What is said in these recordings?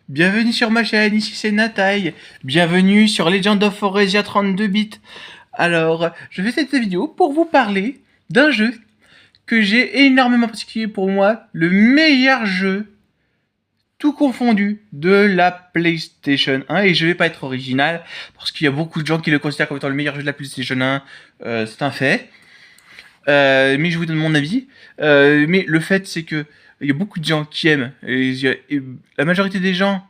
Bienvenue sur ma chaîne, ici c'est Nataï. Bienvenue sur Legend of Foresia 32 bits. Alors, je fais cette vidéo pour vous parler d'un jeu que j'ai énormément particulier pour moi, le meilleur jeu, tout confondu, de la PlayStation 1. Et je vais pas être original, parce qu'il y a beaucoup de gens qui le considèrent comme étant le meilleur jeu de la PlayStation 1. C'est un fait. Mais je vous donne mon avis. Mais le fait, c'est que il y a beaucoup de gens qui aiment. Et la majorité des gens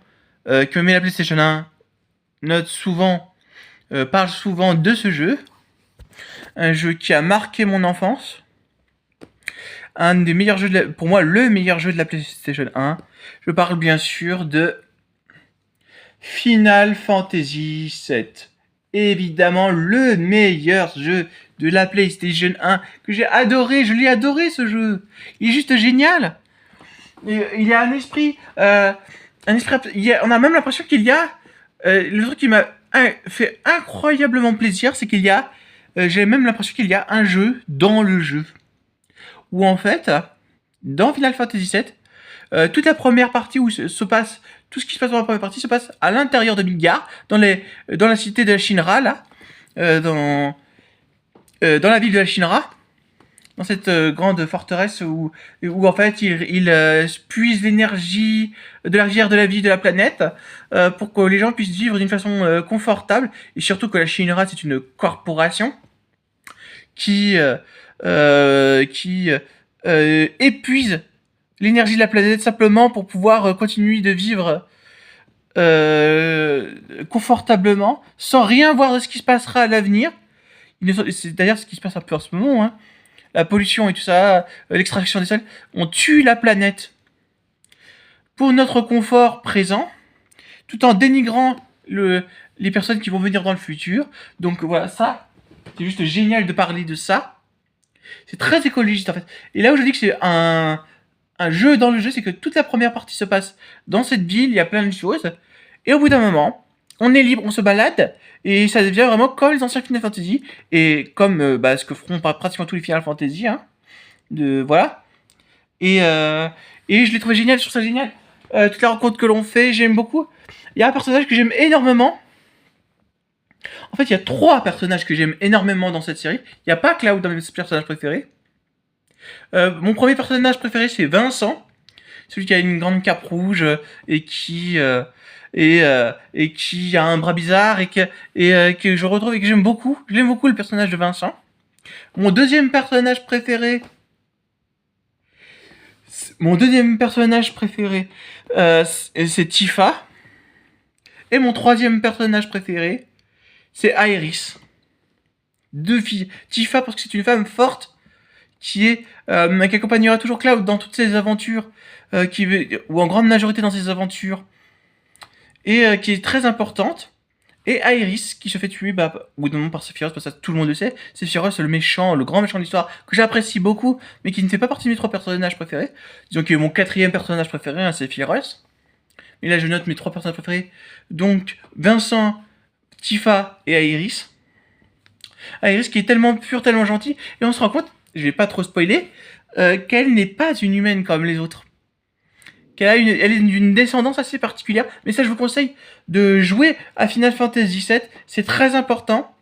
qui ont aimé la PlayStation 1 notent souvent, parlent souvent de ce jeu. Un jeu qui a marqué mon enfance. Un des meilleurs jeux, pour moi, le meilleur jeu de la PlayStation 1. Je parle bien sûr de Final Fantasy VII. Évidemment, le meilleur jeu de la PlayStation 1 que j'ai adoré. Je l'ai adoré ce jeu. Il est juste génial. Il y a un esprit, on a même l'impression qu'il y a le truc qui m'a fait incroyablement plaisir, c'est qu'il y a, j'ai même l'impression qu'il y a un jeu dans le jeu, où en fait, dans Final Fantasy VII, toute la première partie où se passe tout ce qui se passe dans la première partie se passe à l'intérieur de Midgar, dans la cité de la Shinra là, dans la ville de la Shinra, dans cette grande forteresse où en fait il puise l'énergie de la rivière de la vie de la planète pour que les gens puissent vivre d'une façon confortable, et surtout que la Shinra c'est une corporation qui épuise l'énergie de la planète simplement pour pouvoir continuer de vivre confortablement sans rien voir de ce qui se passera à l'avenir. C'est d'ailleurs ce qui se passe un peu en ce moment, hein. La pollution et tout ça, l'extraction des sols, on tue la planète pour notre confort présent, tout en dénigrant les personnes qui vont venir dans le futur. Donc voilà, ça, c'est juste génial de parler de ça. C'est très écologiste en fait. Et là où je dis que c'est un jeu dans le jeu, c'est que toute la première partie se passe dans cette ville, il y a plein de choses. Et au bout d'un moment, on est libre, on se balade, et ça devient vraiment comme les anciens Final Fantasy, et comme ce que feront pratiquement tous les Final Fantasy, hein, voilà. Et je l'ai trouvé génial, je trouve ça génial. Toutes les rencontres que l'on fait, j'aime beaucoup. Il y a un personnage que j'aime énormément. En fait, il y a 3 personnages que j'aime énormément dans cette série. Il n'y a pas Cloud dans mes personnages préférés. Mon premier personnage préféré, c'est Vincent, celui qui a une grande cape rouge et qui a un bras bizarre et que je retrouve et que j'aime beaucoup. Je l'aime beaucoup, le personnage de Vincent. Mon deuxième personnage préféré, c'est Tifa. Et mon troisième personnage préféré, c'est Aeris. 2 filles. Tifa parce que c'est une femme forte qui accompagnera toujours Cloud dans toutes ses aventures, ou en grande majorité dans ses aventures, et qui est très importante. Et Aeris, qui se fait tuer, au bout d'un moment par Sephiroth, parce que ça, tout le monde le sait. Sephiroth, le méchant, le grand méchant de l'histoire, que j'apprécie beaucoup, mais qui ne fait pas partie de mes 3 personnages préférés. Disons que mon 4e personnage préféré, c'est Sephiroth. Et là, je note mes 3 personnages préférés. Donc, Vincent, Tifa et Aeris. Aeris qui est tellement pure, tellement gentille, et on se rend compte, je vais pas trop spoiler, qu'elle n'est pas une humaine comme les autres. Elle est d'une descendance assez particulière, mais ça je vous conseille de jouer à Final Fantasy VII, c'est très important.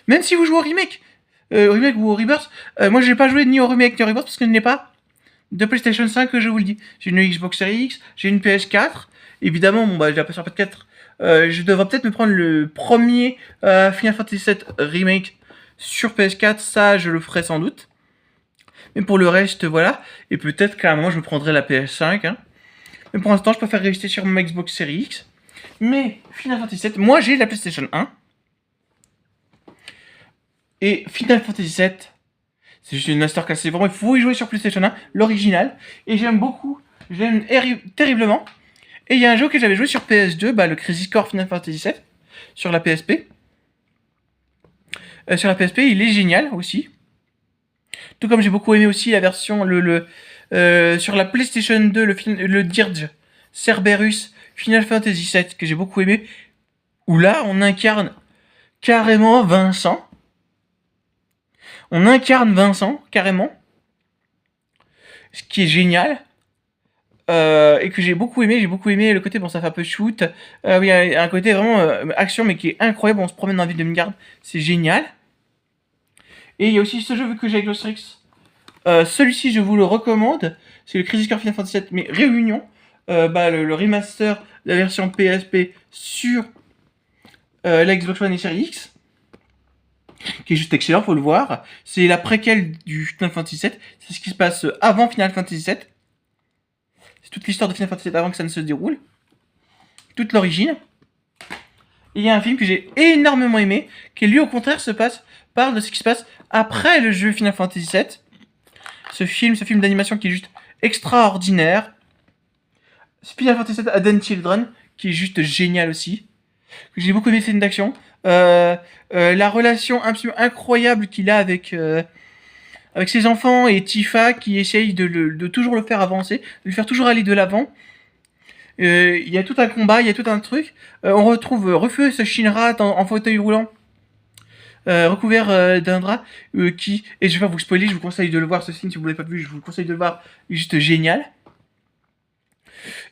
Même si vous jouez au remake, ou au Rebirth, moi je n'ai pas joué ni au remake ni au Rebirth parce que je n'ai pas de PlayStation 5, que je vous le dis. J'ai une Xbox Series X, j'ai une PS4, évidemment, j'ai la PS4, je devrais peut-être me prendre le premier Final Fantasy VII Remake sur PS4, ça je le ferai sans doute. Mais pour le reste, voilà. Et peut-être qu'à un moment, je me prendrai la PS5. Hein. Mais pour l'instant, je préfère rester sur ma Xbox Series X. Mais Final Fantasy VII, moi j'ai la PlayStation 1. Et Final Fantasy VII, c'est juste une masterclass. C'est vraiment, il faut y jouer sur PlayStation 1, l'original. Et j'aime beaucoup. J'aime terriblement. Et il y a un jeu que j'avais joué sur PS2, le Crisis Core Final Fantasy VII, sur la PSP. Sur la PSP, il est génial aussi. Tout comme j'ai beaucoup aimé aussi la version sur la PlayStation 2, le Dirge Cerberus Final Fantasy VII, que j'ai beaucoup aimé, où là on incarne carrément Vincent. Carrément, ce qui est génial. et que j'ai beaucoup aimé. J'ai beaucoup aimé le côté, bon, ça fait un peu shoot. Il y a un côté vraiment action, mais qui est incroyable. On se promène dans la ville de Midgard, c'est génial. Et il y a aussi ce jeu que j'ai avec Lostrix. Celui-ci, je vous le recommande. C'est le Crisis Core Final Fantasy VII, mais Réunion. Le remaster de la version PSP sur la Xbox One et Series X, qui est juste excellent, faut le voir. C'est la préquelle du Final Fantasy VII. C'est ce qui se passe avant Final Fantasy VII. C'est toute l'histoire de Final Fantasy VII avant que ça ne se déroule. Toute l'origine. Et il y a un film que j'ai énormément aimé, qui lui au contraire parle de ce qui se passe après le jeu Final Fantasy VII. Ce film d'animation qui est juste extraordinaire. Final Fantasy VII Advent Children, qui est juste génial aussi. J'ai beaucoup aimé cette scène d'action. La relation absolument incroyable qu'il a avec ses enfants et Tifa qui essaye de toujours le faire avancer, de le faire toujours aller de l'avant. Il y a tout un combat, il y a tout un truc. On retrouve Rufus Shinra en fauteuil roulant, recouvert d'un drap, qui, et je vais pas vous spoiler, je vous conseille de le voir, ce film, si vous l'avez pas vu, je vous conseille de le voir, il est juste génial.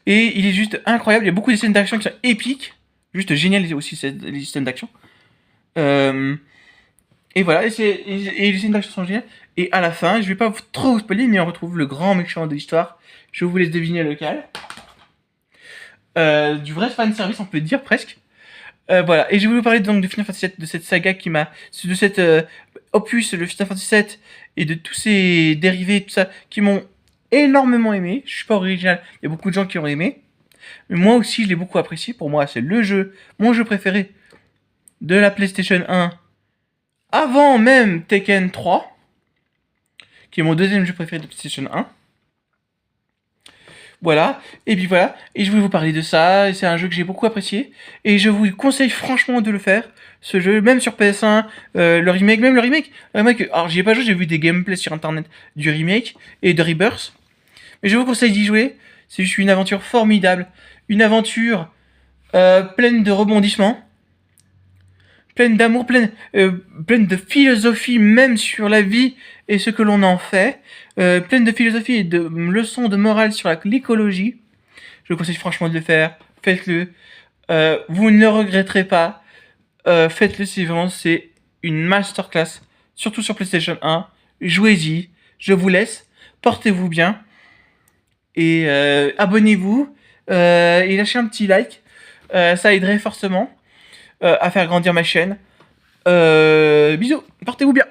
Et il est juste incroyable, il y a beaucoup de scènes d'action qui sont épiques, juste génial aussi les scènes d'action. Et voilà, et les scènes d'action sont géniales. Et à la fin, je vais pas trop vous spoiler, mais on retrouve le grand méchant de l'histoire. Je vous laisse deviner lequel. Du vrai fanservice, on peut dire presque. Voilà, et je vais vous parler donc de Final Fantasy VII, de cette saga de cette opus, le Final Fantasy VII, et de tous ces dérivés et tout ça, qui m'ont énormément aimé. Je suis pas original, il y a beaucoup de gens qui l'ont aimé. Mais moi aussi, je l'ai beaucoup apprécié. Pour moi, c'est mon jeu préféré de la PlayStation 1, avant même Tekken 3, qui est mon deuxième jeu préféré de PlayStation 1. Voilà, et puis voilà, et je voulais vous parler de ça, et c'est un jeu que j'ai beaucoup apprécié, et je vous conseille franchement de le faire, ce jeu, même sur PS1, le remake, alors j'y ai pas joué, j'ai vu des gameplays sur internet du remake, et de Rebirth, mais je vous conseille d'y jouer, c'est juste une aventure formidable, une aventure pleine de rebondissements, pleine d'amour, pleine de philosophie même sur la vie et ce que l'on en fait, pleine de philosophie et de leçons de morale sur l'écologie. Je vous conseille franchement de le faire, faites-le, vous ne le regretterez pas, faites-le, c'est une masterclass, surtout sur PlayStation 1, jouez-y, je vous laisse, portez-vous bien, et abonnez-vous, et lâchez un petit like, ça aiderait fortement à faire grandir ma chaîne. Bisous, portez-vous bien.